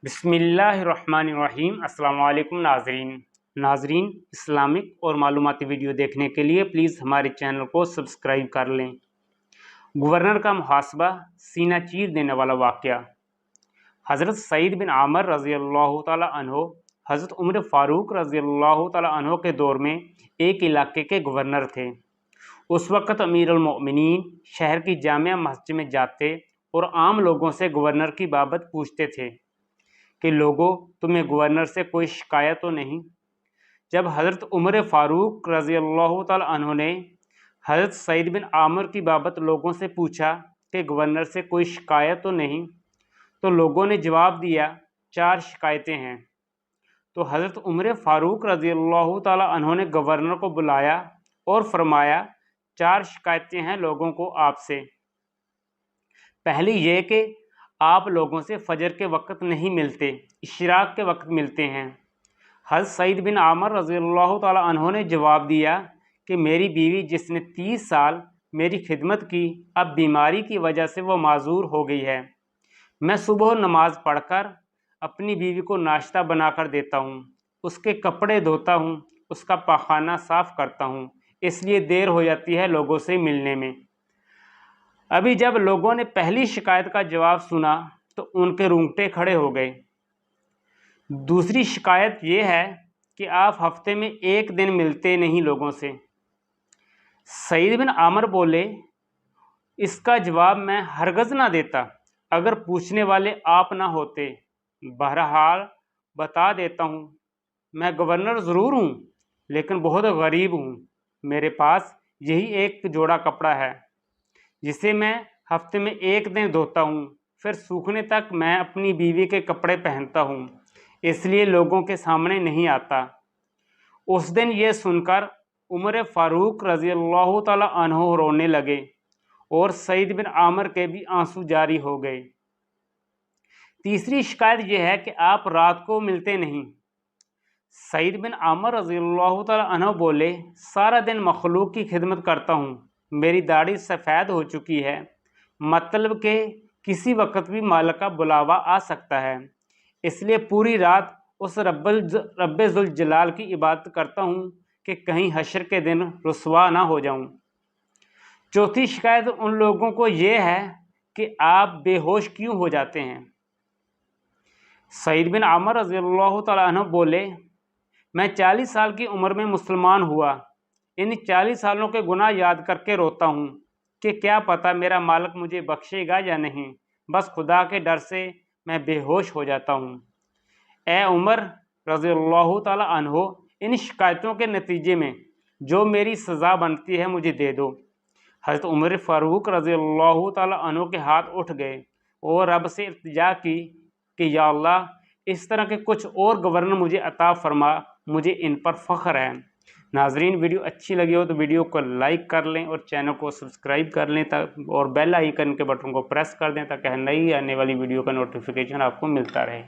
बिस्मिल्लाहिर्रहमानिर्रहीम। अस्सलाम वालेकुम नाजरीन इस्लामिक और मालूमाती वीडियो देखने के लिए प्लीज़ हमारे चैनल को सब्सक्राइब कर लें। गवर्नर का मुहासबा, सीना चीर देने वाला वाक़या। हज़रत सईद बिन आमर रज़ी अल्लाह तआला अन्हो हज़रत उमर फ़ारूक रज़ी अल्लाह तआला अन्हो के दौर में एक इलाके के गवर्नर थे। उस वक़्त अमीरुल मोमिनीन शहर की जामिया मस्जिद में जाते और आम लोगों से गवर्नर की बाबत पूछते थे कि लोगों, तुम्हें गवर्नर से कोई शिकायत तो नहीं। जब हज़रत उमर फ़ारूक रज़ी अल्लाह तआला अन्हु ने हज़रत सईद बिन आमर की बाबत लोगों से पूछा कि गवर्नर से कोई शिकायत तो नहीं, तो लोगों ने जवाब दिया, 4 शिकायतें हैं। तो हज़रत उमर फ़ारूक रज़ी अल्लाह तआला अन्हु ने गवर्नर को बुलाया और फरमाया, 4 शिकायतें हैं लोगों को आपसे। पहली ये कि आप लोगों से फजर के वक्त नहीं मिलते, इशराक के वक्त मिलते हैं। हज़रत सईद बिन आमर रज़ी अल्लाह तआला अन्हु ने जवाब दिया कि मेरी बीवी जिसने 30 साल मेरी खिदमत की, अब बीमारी की वजह से वो माजूर हो गई है। मैं सुबह नमाज पढ़कर अपनी बीवी को नाश्ता बनाकर देता हूँ, उसके कपड़े धोता हूँ, उसका पाखाना साफ़ करता हूँ, इसलिए देर हो जाती है लोगों से मिलने में। अभी जब लोगों ने पहली शिकायत का जवाब सुना तो उनके रूंगटे खड़े हो गए। दूसरी शिकायत ये है कि आप हफ्ते में 1 दिन मिलते नहीं लोगों से। सईद बिन आमर बोले, इसका जवाब मैं हरगज़ ना देता अगर पूछने वाले आप ना होते। बहरहाल बता देता हूँ, मैं गवर्नर ज़रूर हूँ लेकिन बहुत गरीब हूँ। मेरे पास यही एक जोड़ा कपड़ा है जिसे मैं हफ्ते में 1 दिन धोता हूँ, फिर सूखने तक मैं अपनी बीवी के कपड़े पहनता हूँ, इसलिए लोगों के सामने नहीं आता। उस दिन ये सुनकर उमर फ़ारूक रज़ी अल्लाह तआला अन्हु रोने लगे और सईद बिन आमर के भी आंसू जारी हो गए। तीसरी शिकायत यह है कि आप रात को मिलते नहीं। सईद बिन आमर रज़ी अल्लाह तआला अन्हु बोले, सारा दिन मखलूक की खिदमत करता हूँ, मेरी दाढ़ी सफ़ेद हो चुकी है, मतलब कि किसी वक्त भी मालिक का बुलावा आ सकता है, इसलिए पूरी रात उस रब्बे ज़ुल जलाल की इबादत करता हूँ कि कहीं हशर के दिन रुसवा ना हो जाऊँ। चौथी शिकायत उन लोगों को ये है कि आप बेहोश क्यों हो जाते हैं। सईद बिन आमर रज़ी अल्लाह तआला अन्हु बोले, मैं 40 साल की उम्र में मुसलमान हुआ, इन 40 सालों के गुनाह याद करके रोता हूँ कि क्या पता मेरा मालिक मुझे बख्शेगा या नहीं, बस खुदा के डर से मैं बेहोश हो जाता हूँ। ए उमर रज़ी अल्लाह तआला अन्हु, इन शिकायतों के नतीजे में जो मेरी सज़ा बनती है मुझे दे दो। हज़रत उमर फ़ारूक रज़ी अल्लाह तआला अन्हु के हाथ उठ गए और रब से इल्तिजा की कि या अल्लाह, इस तरह के कुछ और गवर्नर मुझे अता फरमा, मुझे इन पर फ़ख्र है। नाजरीन, वीडियो अच्छी लगी हो तो वीडियो को लाइक कर लें और चैनल को सब्सक्राइब कर लें और बेल आइकन के बटन को प्रेस कर दें ताकि नई आने वाली वीडियो का नोटिफिकेशन आपको मिलता रहे।